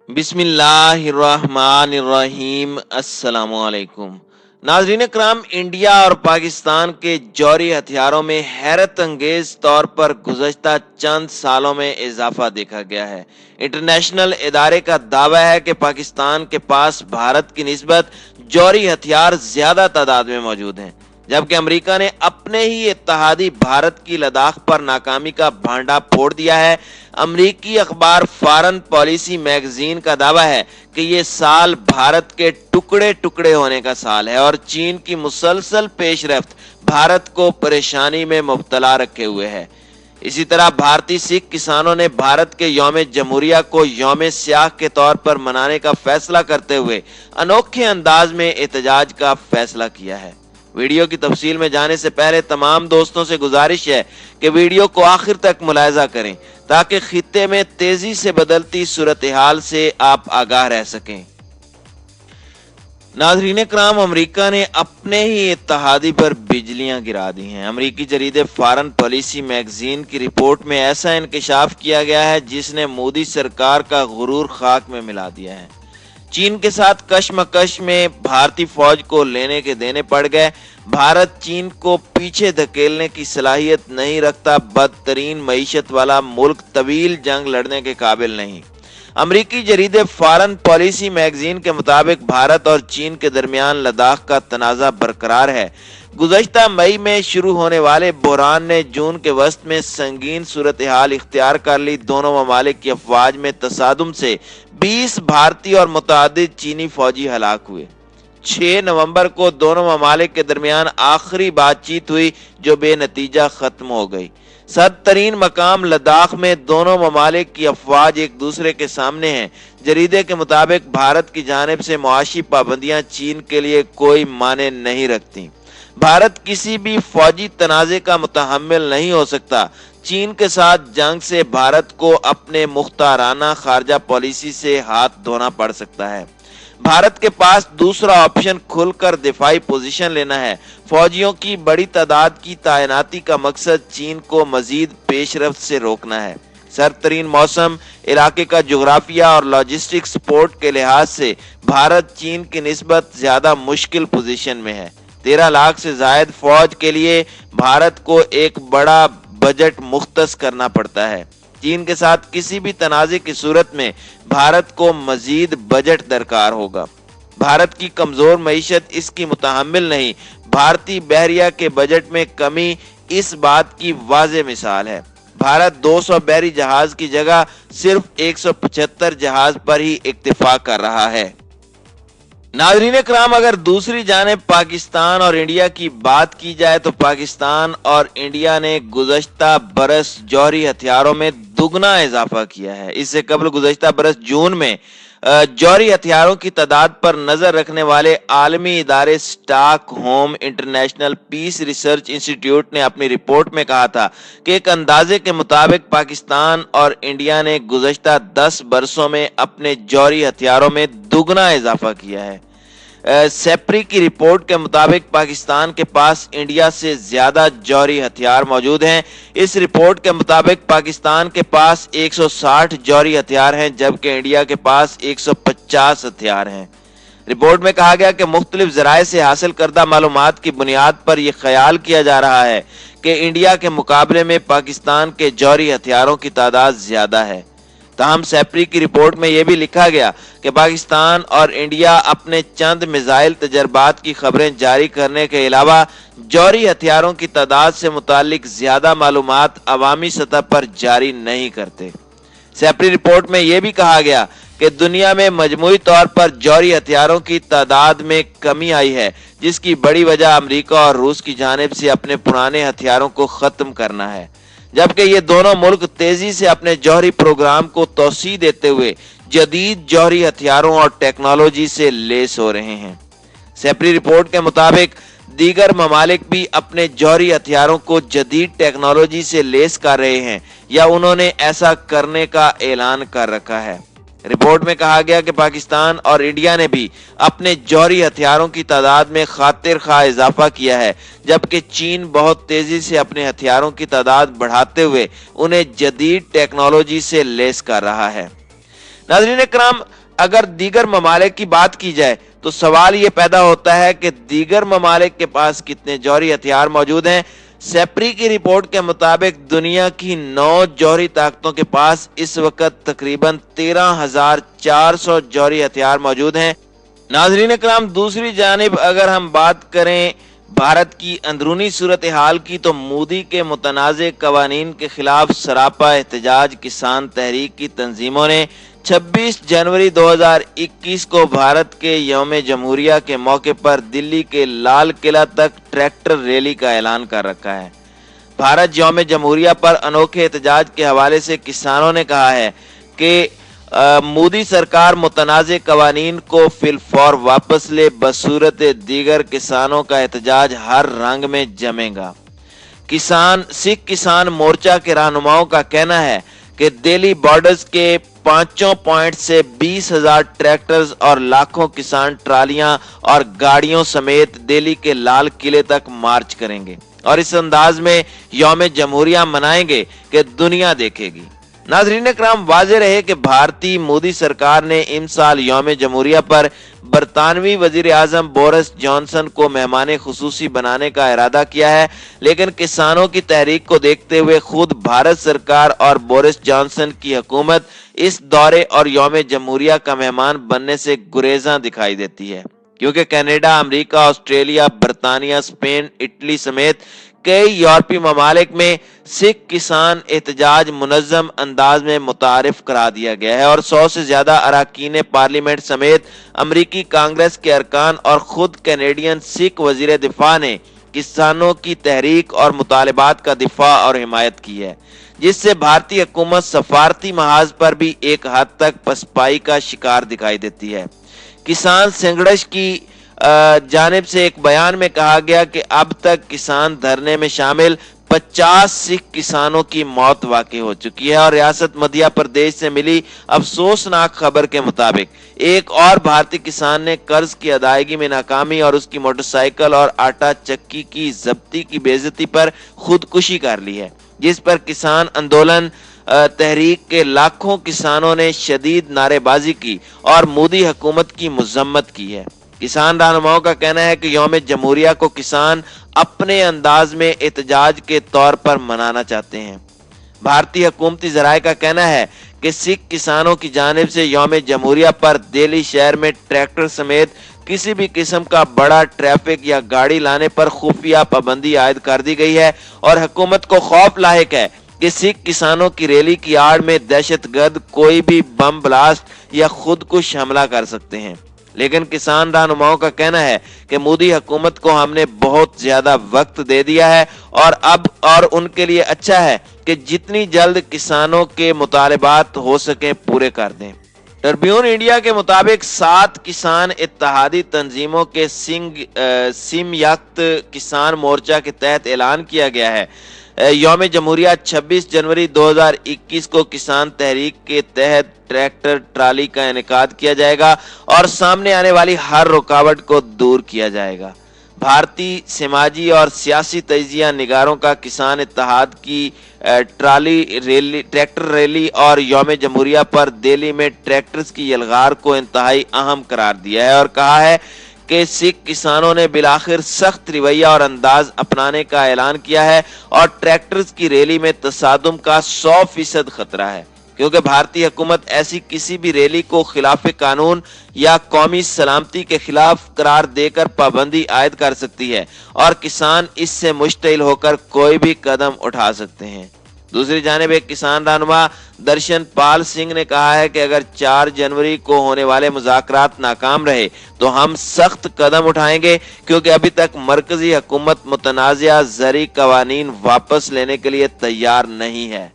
बिस्मिल्लाहिर्रहमानिर्रहीम। अस्सलामुअलैकुम नाज़रीन इकराम, इंडिया और पाकिस्तान के जौहरी हथियारों में हैरत अंगेज तौर पर गुज़श्ता चंद सालों में इजाफा देखा गया है। इंटरनेशनल इदारे का दावा है कि पाकिस्तान के पास भारत की निस्बत जौहरी हथियार ज्यादा तादाद में मौजूद हैं, जबकि अमेरिका ने अपने ही इत्तेहादी भारत की लद्दाख पर नाकामी का भांडा फोड़ दिया है। अमेरिकी अखबार फॉरेन पॉलिसी मैगजीन का दावा है कि ये साल भारत के टुकड़े टुकड़े होने का साल है और चीन की मुसलसल पेशरफ्त भारत को परेशानी में मुब्तला रखे हुए है। इसी तरह भारतीय सिख किसानों ने भारत के यौम जमहूरिया को यौम स्याह के तौर पर मनाने का फैसला करते हुए अनोखे अंदाज में एहतजाज का फैसला किया है। वीडियो की तफसील में जाने से पहले तमाम दोस्तों से गुजारिश है कि वीडियो को आखिर तक मुलाहिजा करें ताकि खित्ते में तेजी से बदलती सूरत हाल से आप आगाह रह सकें। नाज़रीन इकराम, अमेरिका ने अपने ही इत्तेहादी पर बिजलियां गिरा दी हैं। अमेरिकी जरीदे फॉरेन पॉलिसी मैगजीन की रिपोर्ट में ऐसा इंकशाफ किया गया है जिसने मोदी सरकार का गुरूर खाक में मिला दिया है। चीन के साथ कशमकश में भारतीय फौज को लेने के देने पड़ गए। भारत चीन को पीछे धकेलने की सलाहियत नहीं रखता। बदतरीन मईशत वाला मुल्क तवील जंग लड़ने के काबिल नहीं। अमेरिकी जरीदे फॉरेन पॉलिसी मैगजीन के मुताबिक भारत और चीन के दरमियान लद्दाख का तनाज़ा बरकरार है। गुज़श्ता मई में शुरू होने वाले बहरान ने जून के वस्त में संगीन सूरत हाल इख्तियार कर ली। दोनों ममालिक की अफवाज में तसादुम से 20 भारतीय और मुतअद्दिद चीनी फौजी हलाक हुए। 6 नवंबर को दोनों ममालिक के दरमियान आखिरी बातचीत हुई जो बेनतीजा खत्म हो गई। सदतरीन मकाम लद्दाख में दोनों ममालिक की अफवाज एक दूसरे के सामने हैं। जरीदे के मुताबिक भारत की जानिब से मुआशी पाबंदियां चीन के लिए कोई माने नहीं रखती। भारत किसी भी फौजी तनाज़े का मुतहम्मिल नहीं हो सकता। चीन के साथ जंग से भारत को अपने मुख्ताराना खारजा पॉलिसी से हाथ धोना पड़ सकता है। भारत के पास दूसरा ऑप्शन खुलकर दिफाई पोजीशन लेना है। फौजियों की बड़ी तादाद की तैनाती का मकसद चीन को मजीद पेशरफ्त से रोकना है। सरतरीन मौसम, इलाके का जोग्राफिया और लॉजिस्टिक सपोर्ट के लिहाज से भारत चीन की निस्बत ज्यादा मुश्किल पोजीशन में है। 13 लाख से जायद फौज के लिए भारत को एक बड़ा बजट मुख्तस करना पड़ता है। चीन के साथ किसी भी तनाज़े की सूरत में भारत को मजीद बजट दरकार होगा। भारत की कमजोर मईशत इसकी मुतहम्मिल नहीं। भारतीय बहरिया के बजट में कमी इस बात की वाज़े मिसाल है। भारत 200 बहरी जहाज की जगह सिर्फ 175 जहाज पर ही इक्तिफा कर रहा है। नाज़रीन इकराम, अगर दूसरी जानिब पाकिस्तान और इंडिया की बात की जाए तो पाकिस्तान और इंडिया ने गुज़श्ता बरस जौहरी हथियारों में दुगना इजाफा किया है। इससे कबल गुज़श्ता बरस जून में जौहरी हथियारों की तादाद पर नजर रखने वाले आलमी इदारे Stockholm International Peace Research Institute ने अपनी रिपोर्ट में कहा था कि एक अंदाजे के मुताबिक पाकिस्तान और इंडिया ने गुज़श्ता 10 बरसों में अपने जौहरी हथियारों में दुगना इजाफा किया है। सेप्री की रिपोर्ट के मुताबिक पाकिस्तान के पास इंडिया से ज्यादा जौहरी हथियार मौजूद हैं। इस रिपोर्ट के मुताबिक पाकिस्तान के पास 160 जौहरी हथियार हैं जबकि इंडिया के पास 150 हथियार हैं। रिपोर्ट में कहा गया कि मुख्तलिफ जराए से हासिल करदा मालूमात की बुनियाद पर यह ख्याल किया जा रहा है कि इंडिया के मुकाबले में पाकिस्तान के जौहरी हथियारों की तादाद ज्यादा है। ताहम सेप्री की रिपोर्ट में यह भी लिखा गया कि पाकिस्तान और इंडिया अपने चंद मिसाइल तजर्बात की खबरें जारी करने के अलावा जौहरी हथियारों की तादाद से मुतालिक ज्यादा मालूमात अवामी सतह पर जारी नहीं करते। सेप्री रिपोर्ट में यह भी कहा गया कि दुनिया में मजमूई तौर पर जौहरी हथियारों की तादाद में कमी आई है, जिसकी बड़ी वजह अमेरिका और रूस की जानिब से अपने पुराने हथियारों को खत्म करना है, जबकि ये दोनों मुल्क तेजी से अपने जौहरी प्रोग्राम को तोसी देते हुए जदीद जौहरी हथियारों और टेक्नोलॉजी से लेस हो रहे हैं। सेप्री रिपोर्ट के मुताबिक दीगर ममालिक भी अपने जौहरी हथियारों को जदीद टेक्नोलॉजी से लेस कर रहे हैं या उन्होंने ऐसा करने का ऐलान कर रखा है। रिपोर्ट में कहा गया कि पाकिस्तान और इंडिया ने भी अपने जौहरी हथियारों की तादाद में खातिर खा इजाफा किया है, जबकि चीन बहुत तेजी से अपने हथियारों की तादाद बढ़ाते हुए उन्हें जदीद टेक्नोलॉजी से लेस कर रहा है। नाज़रीन इकराम, अगर दीगर ममालिक की बात की जाए तो सवाल ये पैदा होता है कि दीगर ममालिक के पास कितने जौहरी हथियार मौजूद हैं। सेप्री की रिपोर्ट के मुताबिक दुनिया की 9 जौहरी ताकतों के पास इस वक्त तकरीबन 13,400 जौहरी हथियार मौजूद हैं। नाज़रीन इकराम, दूसरी जानिब अगर हम बात करें भारत की अंदरूनी सूरत हाल की, तो मोदी के मुतनाज़े कवानीन के खिलाफ सरापा एहतजाज किसान तहरीक की तंजीमों ने 26 जनवरी 2021 को भारत के यौम जमहूरिया के मौके पर दिल्ली के लाल किला तक ट्रैक्टर रैली का ऐलान कर रखा है। भारत यौम जमहूरिया पर अनोखे एहतजाज के हवाले से किसानों ने कहा है कि मोदी सरकार मुतनाज़े कवानीन को फिलफौर वापस ले, बसूरत दीगर किसानों का एहतजाज हर रंग में जमेगा। सिख किसान मोर्चा के रहनुमाओं का कहना है कि दिल्ली बॉर्डर्स के 5 पॉइंट से 20,000 ट्रैक्टर्स और लाखों किसान ट्रालियां और गाड़ियों समेत दिल्ली के लाल किले तक मार्च करेंगे और इस अंदाज में यौम जमहूरिया मनाएंगे कि दुनिया देखेगी। नाज़रीन इकराम, वाज़ेह रहे कि भारतीय मोदी सरकार ने इमसाल यौम जमहूरिया पर बरतानवी वजीर आज़म बोरिस जॉनसन को मेहमान खुसूसी बनाने का इरादा किया है, लेकिन किसानों की तहरीक को देखते हुए खुद भारत सरकार और बोरिस जॉनसन की हुकूमत इस दौरे और यौम जमहूरिया का मेहमान बनने से गुरेज़ां दिखाई देती है, क्योंकि कनाडा, अमेरिका, ऑस्ट्रेलिया, बरतानिया, स्पेन, इटली समेत कई यूरोपीय ममालिक में सिख किसान एहतजाज मुनज़्ज़म अंदाज में मुतारिफ करा दिया गया है और 100 से ज्यादा अरकान पार्लियामेंट समेत अमरीकी कांग्रेस के अरकान और खुद कैनेडियन सिख वजीर दिफा ने किसानों की तहरीक और मुतालबात का दिफा और हिमायत की है, जिससे भारतीय हुकूमत सफारती महाज पर भी एक हद तक पसपाई का शिकार दिखाई देती है। किसान संघर्ष की जानिब से एक बयान में कहा गया कि अब तक किसान धरने में शामिल 50 सिख किसानों की मौत वाक़ई हो चुकी है और रियासत मध्य प्रदेश से मिली अफसोसनाक खबर के मुताबिक एक और भारतीय किसान ने कर्ज की अदायगी में नाकामी और उसकी मोटरसाइकिल और आटा चक्की की जब्ती की बेइज्जती पर खुदकुशी कर ली है, जिस पर किसान आंदोलन तहरीक के लाखों किसानों ने शदीद नारेबाजी की और मोदी हुकूमत की मजम्मत की है। किसान रहनुमाओं का कहना है कि यौम जमहूरिया को किसान अपने अंदाज में एहतजाज के तौर पर मनाना चाहते हैं। भारतीय हुकूमती ज़राए का कहना है कि सिख किसानों की जानिब से यौम जमहूरिया पर दिल्ली शहर में ट्रैक्टर समेत किसी भी किस्म का बड़ा ट्रैफिक या गाड़ी लाने पर खुफिया पाबंदी आयद कर दी गई है और हुकूमत को खौफ लाहिक है कि सिख किसानों की रैली की आड़ में दहशतगर्द कोई भी बम ब्लास्ट या खुदकुश हमला कर सकते हैं। लेकिन किसान रहनुमाओं का कहना है कि मोदी हुकूमत को हमने बहुत ज्यादा वक्त दे दिया है और उनके लिए अच्छा है कि जितनी जल्द किसानों के मुतालबात हो सके पूरे कर दें। ट्रिब्यून इंडिया के मुताबिक 7 किसान इत्तेहादी तंजीमों के सिमयाक्त किसान मोर्चा के तहत ऐलान किया गया है। यौम जमहूरिया 26 जनवरी 2021 को किसान तहरीक के तहत ट्रैक्टर ट्राली का इनेकाद किया जाएगा और सामने आने वाली हर रुकावट को दूर किया जाएगा। भारतीय समाजी और सियासी तजिया निगारों का किसान इत्तेहाद की ट्रैक्टर रैली और यौम जमहूरिया पर दिल्ली में ट्रैक्टर्स की यलगार को इंतहाई अहम करार दिया है और कहा है कि सिख किसानों ने बिलाखिर सख्त रवैया और अंदाज अपनाने का ऐलान किया है और ट्रैक्टर्स की रैली में तसादुम का 100% खतरा है, क्योंकि भारतीय हुकूमत ऐसी किसी भी रैली को खिलाफ कानून या कौमी सलामती के खिलाफ करार देकर पाबंदी आयद कर सकती है और किसान इससे मुश्तिल होकर कोई भी कदम उठा सकते हैं। दूसरी जानिब एक किसान रहनुमा दर्शन पाल सिंह ने कहा है कि अगर 4 जनवरी को होने वाले मुज़ाकरात नाकाम रहे तो हम सख्त कदम उठाएंगे, क्योंकि अभी तक मरकजी हुकूमत मुतनाज़िया ज़री कवानीन वापस लेने के लिए तैयार नहीं है।